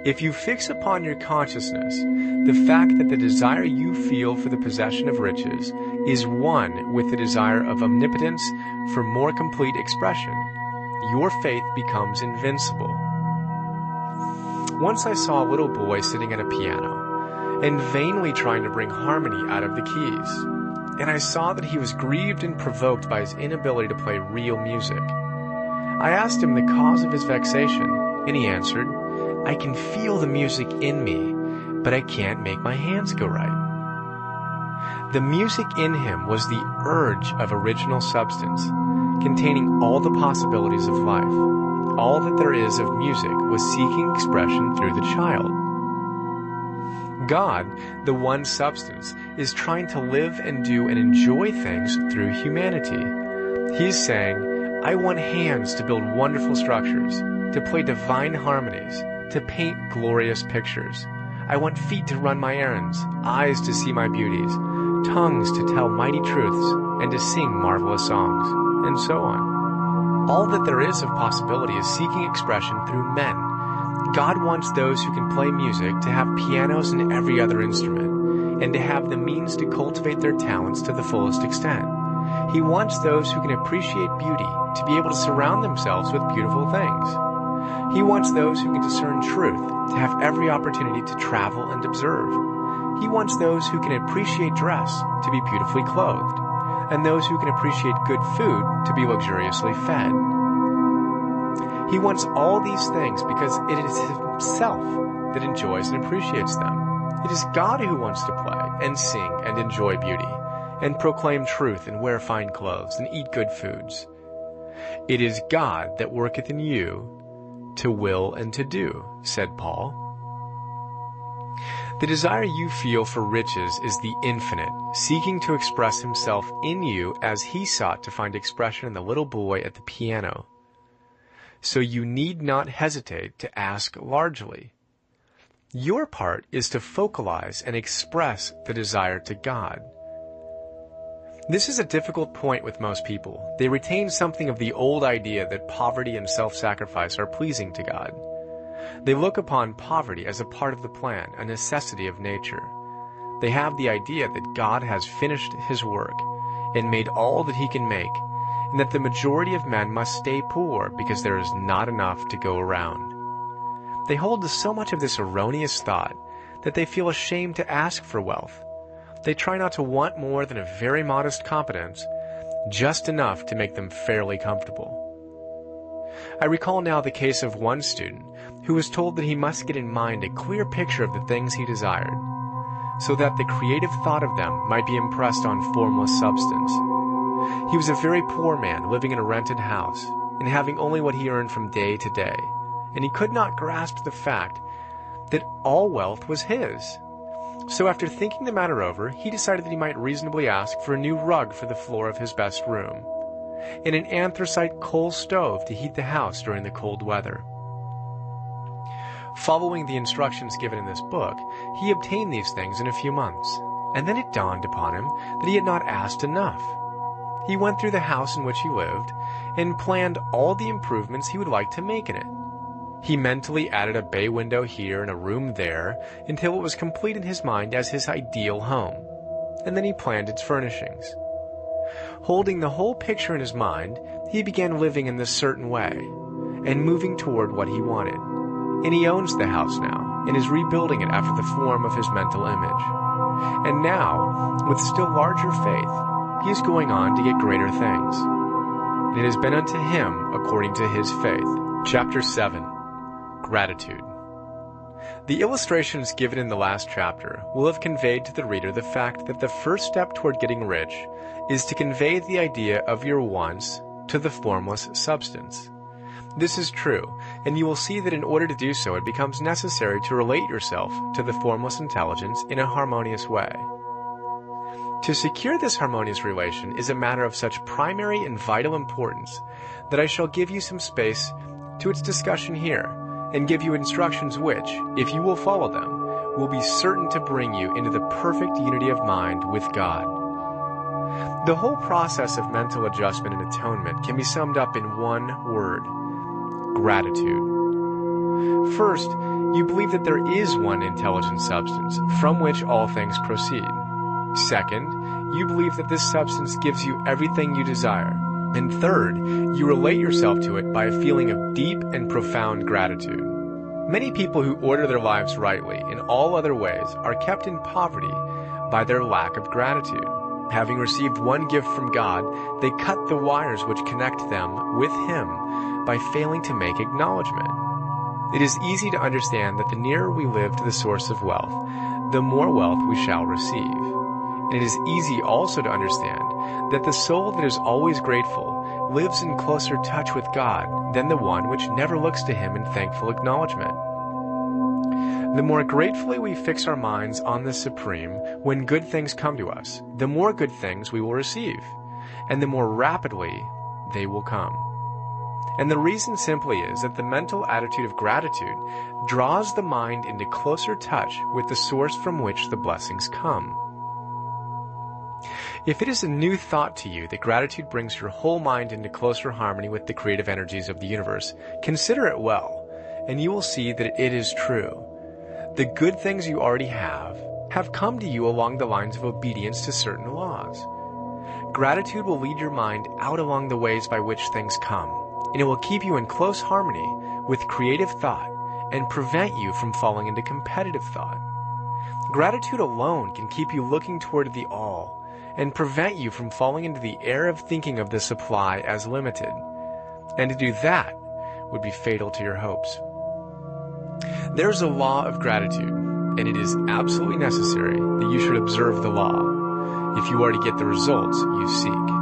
If you fix upon your consciousness the fact that the desire you feel for the possession of riches is one with the desire of omnipotence for more complete expression, your faith becomes invincible. Once I saw a little boy sitting at a piano and vainly trying to bring harmony out of the keys, and I saw that he was grieved and provoked by his inability to play real music. I asked him the cause of his vexation, and he answered, "I can feel the music in me, but I can't make my hands go right." The music in him was the urge of original substance, containing all the possibilities of life. All that there is of music was seeking expression through the child. God, the one substance, is trying to live and do and enjoy things through humanity. He is saying, "I want hands to build wonderful structures, to play divine harmonies, to paint glorious pictures. I want feet to run my errands, eyes to see my beauties, tongues to tell mighty truths, and to sing marvelous songs," and so on. All that there is of possibility is seeking expression through men. God wants those who can play music to have pianos and every other instrument, and to have the means to cultivate their talents to the fullest extent. He wants those who can appreciate beauty to be able to surround themselves with beautiful things. He wants those who can discern truth to have every opportunity to travel and observe. He wants those who can appreciate dress to be beautifully clothed, and those who can appreciate good food to be luxuriously fed. He wants all these things because it is himself that enjoys and appreciates them. It is God who wants to play and sing and enjoy beauty, and proclaim truth and wear fine clothes and eat good foods. It is God that worketh in you to will and to do, said Paul. The desire you feel for riches is the infinite, seeking to express himself in you as he sought to find expression in the little boy at the piano. So you need not hesitate to ask largely. Your part is to focalize and express the desire to God. This is a difficult point with most people. They retain something of the old idea that poverty and self-sacrifice are pleasing to God. They look upon poverty as a part of the plan, a necessity of nature. They have the idea that God has finished his work and made all that he can make, and that the majority of men must stay poor because there is not enough to go around. They hold to so much of this erroneous thought that they feel ashamed to ask for wealth. They try not to want more than a very modest competence, just enough to make them fairly comfortable. I recall now the case of one student who was told that he must get in mind a clear picture of the things he desired, so that the creative thought of them might be impressed on formless substance. He was a very poor man living in a rented house and having only what he earned from day to day, and he could not grasp the fact that all wealth was his. So after thinking the matter over, he decided that he might reasonably ask for a new rug for the floor of his best room, and an anthracite coal stove to heat the house during the cold weather. Following the instructions given in this book, he obtained these things in a few months, and then it dawned upon him that he had not asked enough. He went through the house in which he lived and planned all the improvements he would like to make in it. He mentally added a bay window here and a room there until it was complete in his mind as his ideal home, and then he planned its furnishings. Holding the whole picture in his mind, he began living in this certain way and moving toward what he wanted. And he owns the house now and is rebuilding it after the form of his mental image. And now, with still larger faith, he is going on to get greater things. And it has been unto him according to his faith. Chapter 7. Gratitude. The illustrations given in the last chapter will have conveyed to the reader the fact that the first step toward getting rich is to convey the idea of your wants to the formless substance. This is true, and you will see that in order to do so, it becomes necessary to relate yourself to the formless intelligence in a harmonious way. To secure this harmonious relation is a matter of such primary and vital importance that I shall give you some space to its discussion here, and give you instructions which, if you will follow them, will be certain to bring you into the perfect unity of mind with God. The whole process of mental adjustment and atonement can be summed up in one word: gratitude. First, You believe that there is one intelligent substance from which all things proceed. Second, you believe that this substance gives you everything you desire. And third, you relate yourself to it by a feeling of deep and profound gratitude. Many people who order their lives rightly in all other ways are kept in poverty by their lack of gratitude. Having received one gift from God, they cut the wires which connect them with Him by failing to make acknowledgement. It is easy to understand that the nearer we live to the source of wealth, the more wealth we shall receive. And it is easy also to understand that the soul that is always grateful lives in closer touch with God than the one which never looks to Him in thankful acknowledgement. The more gratefully we fix our minds on the Supreme when good things come to us, the more good things we will receive, and the more rapidly they will come. And the reason simply is that the mental attitude of gratitude draws the mind into closer touch with the source from which the blessings come. If it is a new thought to you that gratitude brings your whole mind into closer harmony with the creative energies of the universe, consider it well, and you will see that it is true. The good things you already have come to you along the lines of obedience to certain laws. Gratitude will lead your mind out along the ways by which things come, and it will keep you in close harmony with creative thought and prevent you from falling into competitive thought. Gratitude alone can keep you looking toward the all and prevent you from falling into the error of thinking of the supply as limited. And to do that would be fatal to your hopes. There's a law of gratitude, and it is absolutely necessary that you should observe the law if you are to get the results you seek.